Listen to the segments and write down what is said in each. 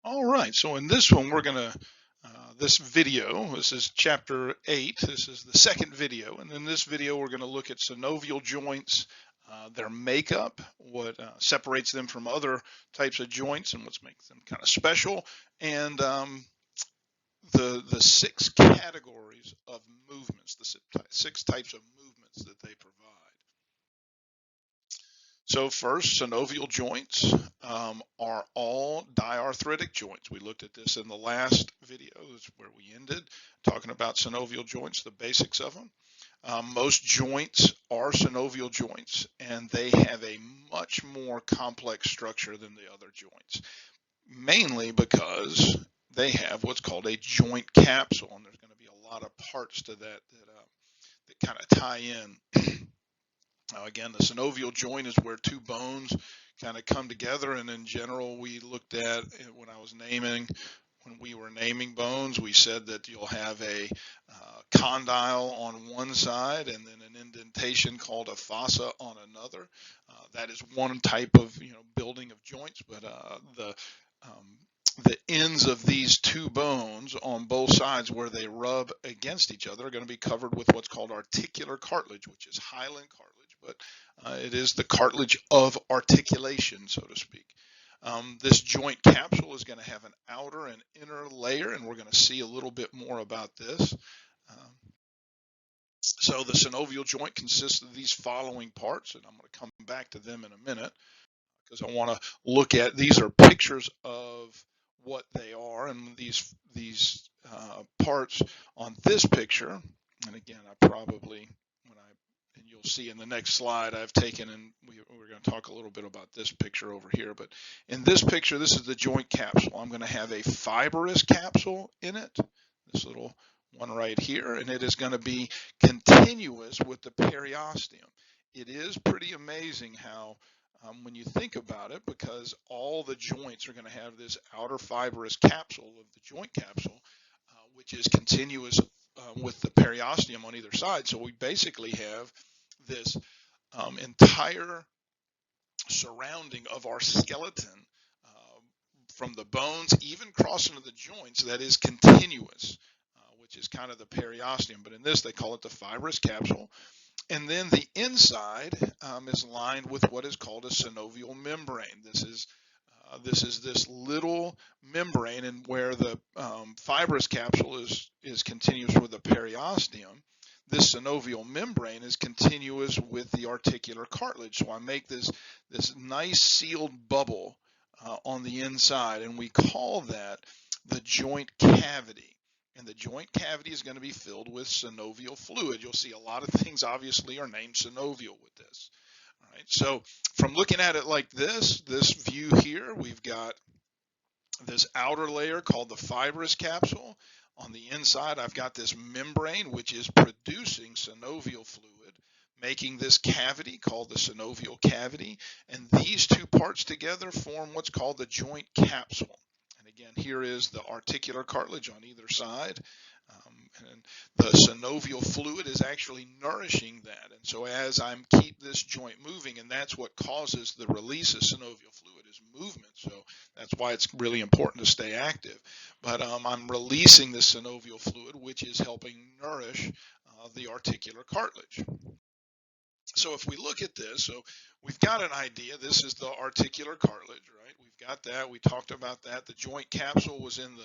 All right, so in this one, we're going to, this video, this is chapter 8, this is the second video, and in this video, we're going to look at synovial joints, their makeup, what separates them from other types of joints and what makes them kind of special, and the six categories of movements, the six types of movements that they provide. So first, synovial joints are all diarthritic joints. We looked at this in the last video, is where we ended, talking about synovial joints, the basics of them. Most joints are synovial joints, and they have a much more complex structure than the other joints, mainly because they have what's called a joint capsule, and there's going to be a lot of parts to that kind of tie in. Now, again, the synovial joint is where two bones kind of come together, and in general, we looked at when we were naming bones, we said that you'll have a condyle on one side and then an indentation called a fossa on another. That is one type of building of joints, but the ends of these two bones on both sides where they rub against each other are going to be covered with what's called articular cartilage, which is hyaline cartilage, but it is the cartilage of articulation, so to speak. This joint capsule is going to have an outer and inner layer, and we're going to see a little bit more about this. So the synovial joint consists of these following parts, and I'm going to come back to them in a minute because I want to look at, these are pictures of what they are, and these parts on this picture, and again, I probably, and you'll see in the next slide, I've taken, and we're going to talk a little bit about this picture over here, but in this picture, this is the joint capsule. I'm going to have a fibrous capsule in it, this little one right here, and it is going to be continuous with the periosteum. It is pretty amazing how when you think about it, because all the joints are going to have this outer fibrous capsule of the joint capsule, which is continuous with the periosteum on either side. So we basically have this entire surrounding of our skeleton from the bones, even crossing to the joints, that is continuous, which is kind of the periosteum. But in this, they call it the fibrous capsule. And then the inside is lined with what is called a synovial membrane. This is this little membrane, and where the fibrous capsule is continuous with the periosteum, this synovial membrane is continuous with the articular cartilage. So I make this nice sealed bubble on the inside, and we call that the joint cavity. And the joint cavity is going to be filled with synovial fluid. You'll see a lot of things obviously are named synovial with this. All right, so from looking at it like this view here, we've got this outer layer called the fibrous capsule. On the inside, I've got this membrane, which is producing synovial fluid, making this cavity called the synovial cavity. And these two parts together form what's called the joint capsule. And again, here is the articular cartilage on either side. And the synovial fluid is actually nourishing that. And so as I keep this joint moving, and that's what causes the release of synovial fluid, is movement. So that's why it's really important to stay active. But I'm releasing the synovial fluid, which is helping nourish the articular cartilage. So if we look at this, so we've got an idea. This is the articular cartilage, right? We've got that. We talked about that. The joint capsule was in the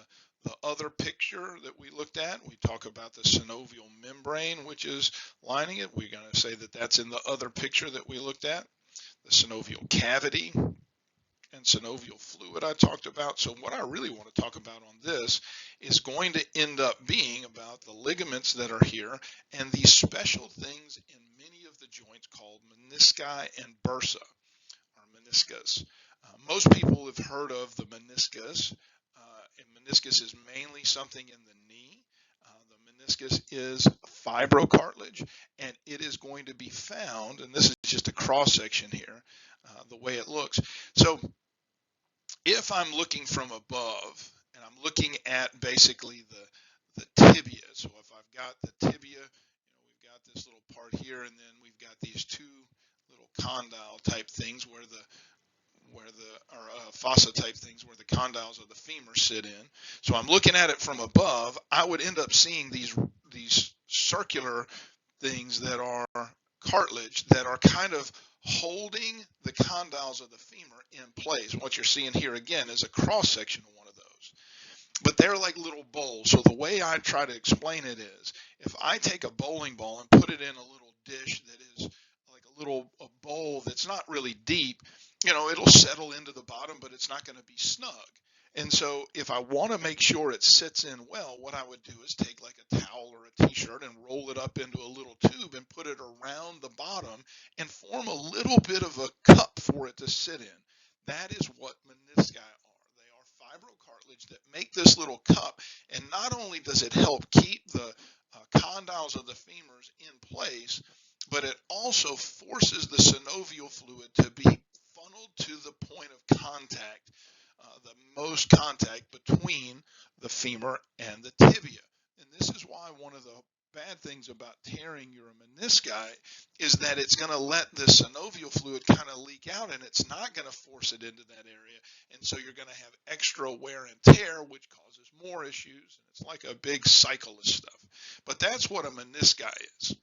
other picture that we looked at. We talk about the synovial membrane, which is lining it. We're going to say that that's in the other picture that we looked at. The synovial cavity and synovial fluid I talked about. So what I really want to talk about on this is going to end up being about the ligaments that are here and these special things in many of the joints called menisci and bursa, or meniscus. Most people have heard of the meniscus, and meniscus is mainly something in the knee. The meniscus is fibrocartilage, and it is going to be found, and this is just a cross section here, the way it looks. So if I'm looking from above and I'm looking at basically the tibia, so if I've got the tibia, we've got this little part here, and then we've got these two little condyle type things where where the or fossa type things where the condyles of the femur sit in. So I'm looking at it from above. I would end up seeing these circular things that are cartilage that are kind of holding the condyles of the femur in place. What you're seeing here again is a cross section of one of those. But they're like little bowls. So the way I try to explain it is, if I take a bowling ball and put it in a little dish that is like a bowl that's not really deep, it'll settle into the bottom, but it's not going to be snug. And so if I want to make sure it sits in well, what I would do is take like a towel or a t-shirt and roll it up into a little tube and put it around the bottom and form a little bit of a cup for it to sit in. That is what menisci are. They are fibrocartilage that make this little cup. And not only does it help keep the condyles of the femurs in place, but it also forces the synovial fluid to be funneled to the point of contact, the most contact between the femur and the tibia. And this is why one of the bad things about tearing your menisci is that it's going to let the synovial fluid kind of leak out, and it's not going to force it into that area. And so you're going to have extra wear and tear, which causes more issues. And it's like a big cycle of stuff. But that's what a menisci is.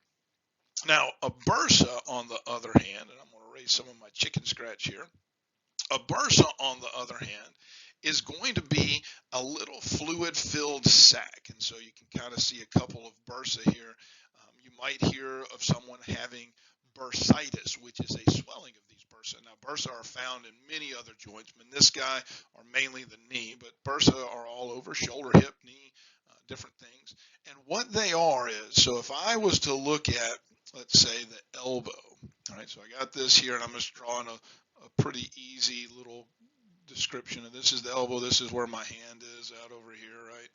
Now, a bursa, on the other hand, and I'm going to raise some of my chicken scratch here. A bursa, on the other hand, is going to be a little fluid-filled sac. And so you can kind of see a couple of bursa here. You might hear of someone having bursitis, which is a swelling of these bursa. Now, bursa are found in many other joints. Menisci are mainly the knee, but bursa are all over, shoulder, hip, knee, different things. And what they are is, so if I was to look at, let's say, the elbow, all right, so I got this here, and I'm just drawing a pretty easy little description of this is the elbow, this is where my hand is out over here, right?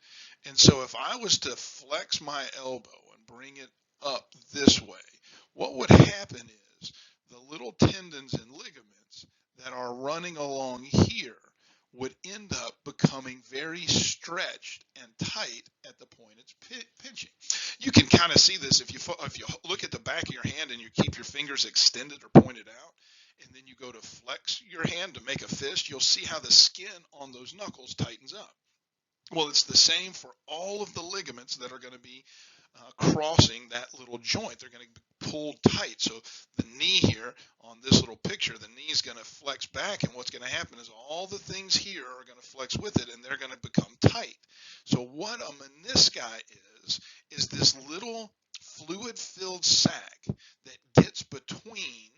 And so if I was to flex my elbow and bring it up this way, what would happen is the little tendons and ligaments that are running along here would end up becoming very stretched and tight at the point it's pinching. You can kind of see this if you look at the back of your hand and you keep your fingers extended or pointed out, and then you go to flex your hand to make a fist, you'll see how the skin on those knuckles tightens up. Well, it's the same for all of the ligaments that are going to be crossing that little joint. They're going to be pulled tight. So the knee here on this little picture, the knee is going to flex back, and what's going to happen is all the things here are going to flex with it, and they're going to become tight. So what a menisci is this little fluid-filled sac that gets between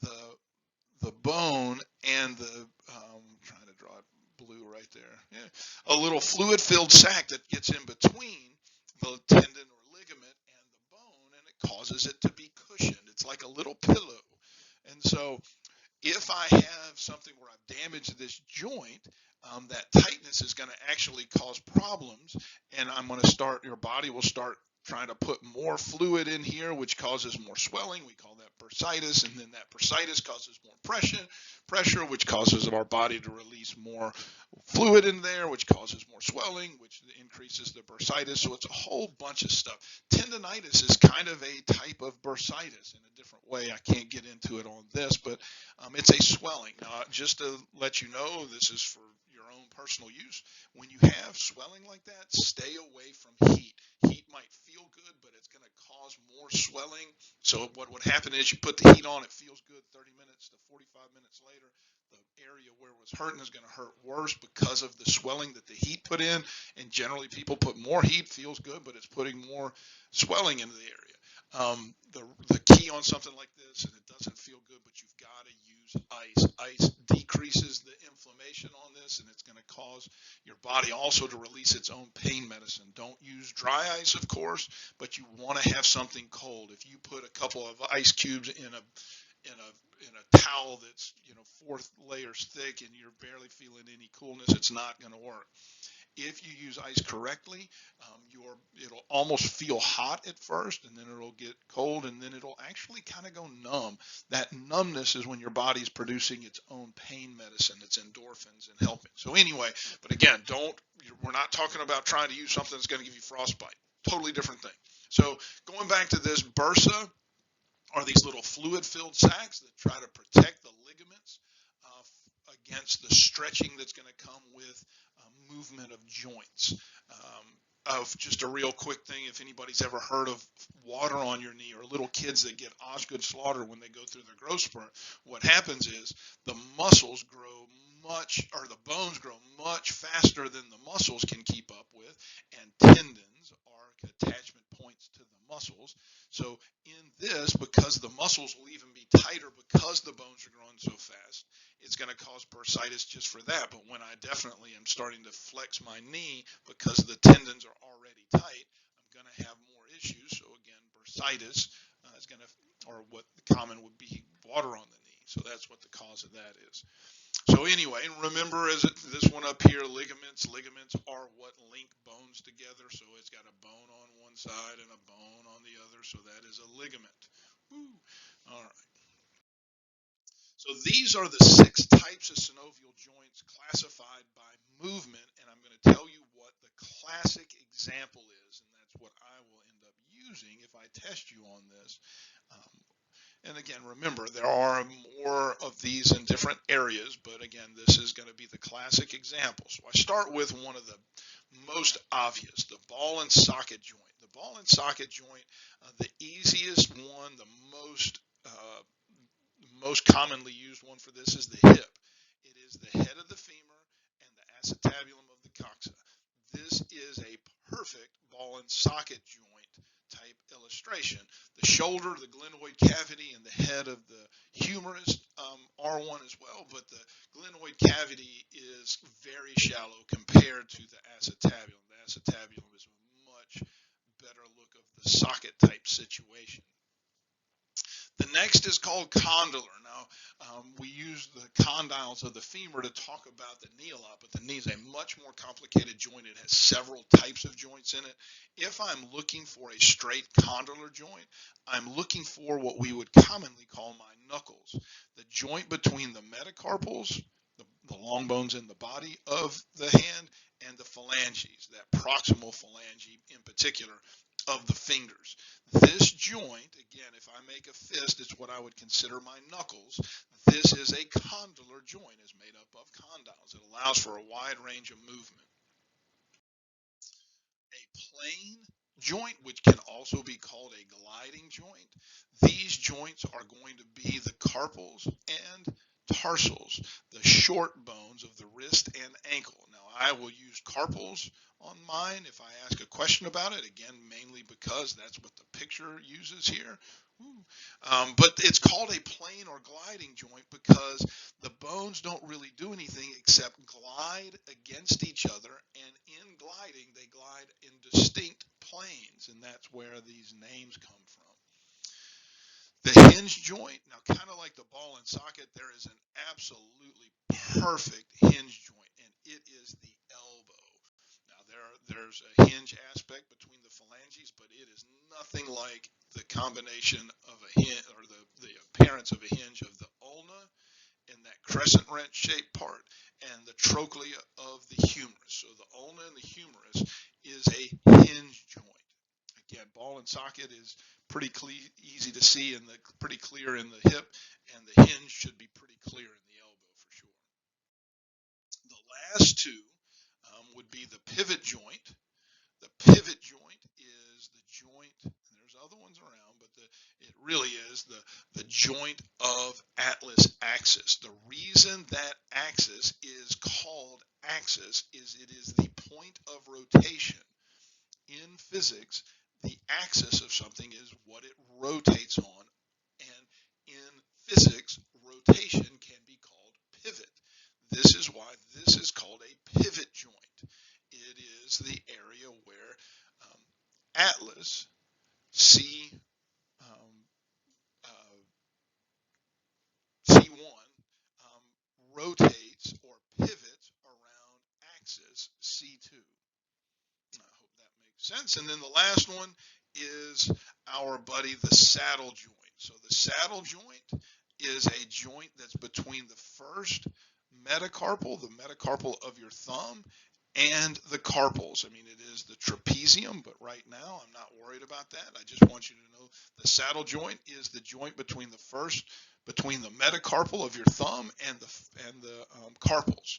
the bone and the I'm trying to draw it blue right there. Yeah, a little fluid-filled sac that gets in between the tendon or ligament and the bone, and it causes it to be cushioned. It's like a little pillow. And so if I have something where I've damaged this joint, that tightness is going to actually cause problems, and your body will start trying to put more fluid in here, which causes more swelling. We call that bursitis, and then that bursitis causes more pressure, which causes our body to release more fluid in there, which causes more swelling, which increases the bursitis. So it's a whole bunch of stuff. Tendinitis is kind of a type of bursitis in a different way. I can't get into it on this, but it's a swelling. Now, just to let you know, this is for your own personal use. When you have swelling like that, stay away from heat. Heat might feel good, but it's going to cause more swelling. So what would happen is you put the heat on, it feels good 30 minutes to 45 minutes later. The area where it was hurting is going to hurt worse because of the swelling that the heat put in. And generally people put more heat, feels good, but it's putting more swelling into the area. The key on something like this, and it doesn't feel good, but you've got to use ice. Ice decreases the inflammation on this, and it's going to cause your body also to release its own pain medicine. Don't use dry ice, of course, but you want to have something cold. If you put a couple of ice cubes in a towel that's 4 layers thick and you're barely feeling any coolness, it's not going to work. If you use ice correctly, it'll almost feel hot at first, and then it'll get cold, and then it'll actually kind of go numb. That numbness is when your body's producing its own pain medicine, its endorphins, and helping. So anyway, but again, we're not talking about trying to use something that's going to give you frostbite. Totally different thing. So going back to this, bursa are these little fluid-filled sacs that try to protect the ligaments against the stretching that's going to come with movement of joints. Of just a real quick thing, if anybody's ever heard of water on your knee, or little kids that get Osgood slaughter when they go through their growth spurt, what happens is the muscles grow or the bones grow much faster than the muscles can keep up with, and tendons are attachment points to the muscles. So in this, because the muscles will even be tighter because the bones are growing so fast, it's going to cause bursitis just for that. But when I definitely am starting to flex my knee because the tendons are already tight, I'm going to have more issues. So again, bursitis is going to, or what the common would be, water on the knee. So that's what the cause of that is. So anyway, remember this one up here, ligaments. Ligaments are what link bones together. So it's got a bone on one side and a bone on the other. So that is a ligament. Woo. All right. So these are the 6 types of synovial joints classified by movement, and I'm going to tell you what the classic example is, and that's what I will end up using if I test you on this. And again, remember, there are more of these in different areas, but again, this is going to be the classic example. So I start with one of the most obvious, the ball and socket joint. The ball and socket joint, the easiest one, the most commonly used one for this is the hip. It is the head of the femur and the acetabulum of the coxa. This is a perfect ball and socket joint type illustration. The shoulder, the glenoid cavity, and the head of the humerus are one as well, but the glenoid cavity is very shallow compared to the acetabulum. The acetabulum is a much better look of the socket type situation. The next is called condylar. Now, we use the condyles of the femur to talk about the knee a lot, but the knee is a much more complicated joint. It has several types of joints in it. If I'm looking for a straight condylar joint, I'm looking for what we would commonly call my knuckles, the joint between the metacarpals, the long bones in the body of the hand, and the phalanges, that proximal phalange in particular of the fingers. This joint, again, if I make a fist, it's what I would consider my knuckles. This is a condylar joint. It's made up of condyles. It allows for a wide range of movement. A plane joint, which can also be called a gliding joint. These joints are going to be the carpals and tarsals, the short bones of the wrist and ankle. Now, I will use carpals on mine if I ask a question about it, again, mainly because that's what the picture uses here. But it's called a plane or gliding joint because the bones don't really do anything except glide against each other, and in gliding, they glide in distinct planes, and that's where these names come from. The hinge joint, now kind of like the ball and socket, there is an absolutely perfect hinge joint, and it is the elbow. Now there's a hinge aspect between the phalanges, but it is nothing like the combination of a hinge, or the appearance of a hinge of the ulna in that crescent wrench shaped part and the trochlea of the humerus. So the ulna and the humerus is a hinge joint. Again, ball and socket is pretty easy to see and pretty clear in the hip, and the hinge should be pretty clear in the elbow for sure. The last two would be the pivot joint. The pivot joint is the joint, and there's other ones around, but it really is the joint of atlas axis. The reason that axis is called axis is it is the point of rotation. In physics, the axis of something is what it rotates on, and in physics, rotation can be called pivot. This is why this is called a pivot joint. It is the area where atlas, C, C1, rotates or pivots around axis C2. I hope that makes sense. And then the last one is our buddy, the saddle joint. So the saddle joint is a joint that's between the first metacarpal, the metacarpal of your thumb, and the carpals. I mean, it is the trapezium, but right now I'm not worried about that. I just want you to know the saddle joint is the joint between the metacarpal of your thumb and the carpals.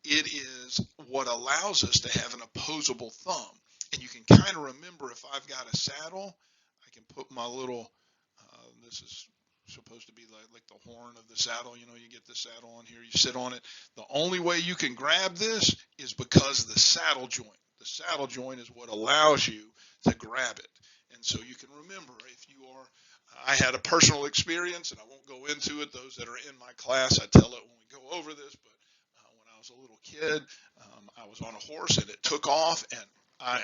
It is what allows us to have an opposable thumb. And you can kind of remember if I've got a saddle, I can put my little, this is supposed to be like the horn of the saddle. You know, you get the saddle on here, you sit on it. The only way you can grab this is because of the saddle joint. The saddle joint is what allows you to grab it. And so you can remember if you are, I had a personal experience and I won't go into it. Those that are in my class, I tell it when we go over this, but when I was a little kid, I was on a horse and it took off, and I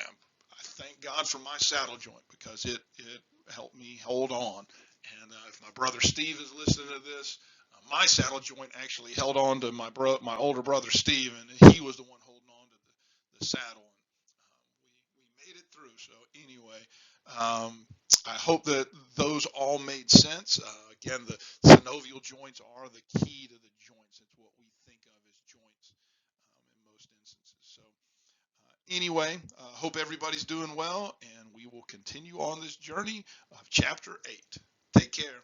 thank God for my saddle joint because it helped me hold on. And if my brother Steve is listening to this, my saddle joint actually held on to my older brother Steve, and he was the one holding on to the saddle. And we made it through. So anyway, I hope that those all made sense. Again, the synovial joints are the key to the joints. It's what we think of as joints in most instances. So anyway, hope everybody's doing well, and we will continue on this journey of chapter 8. Take care.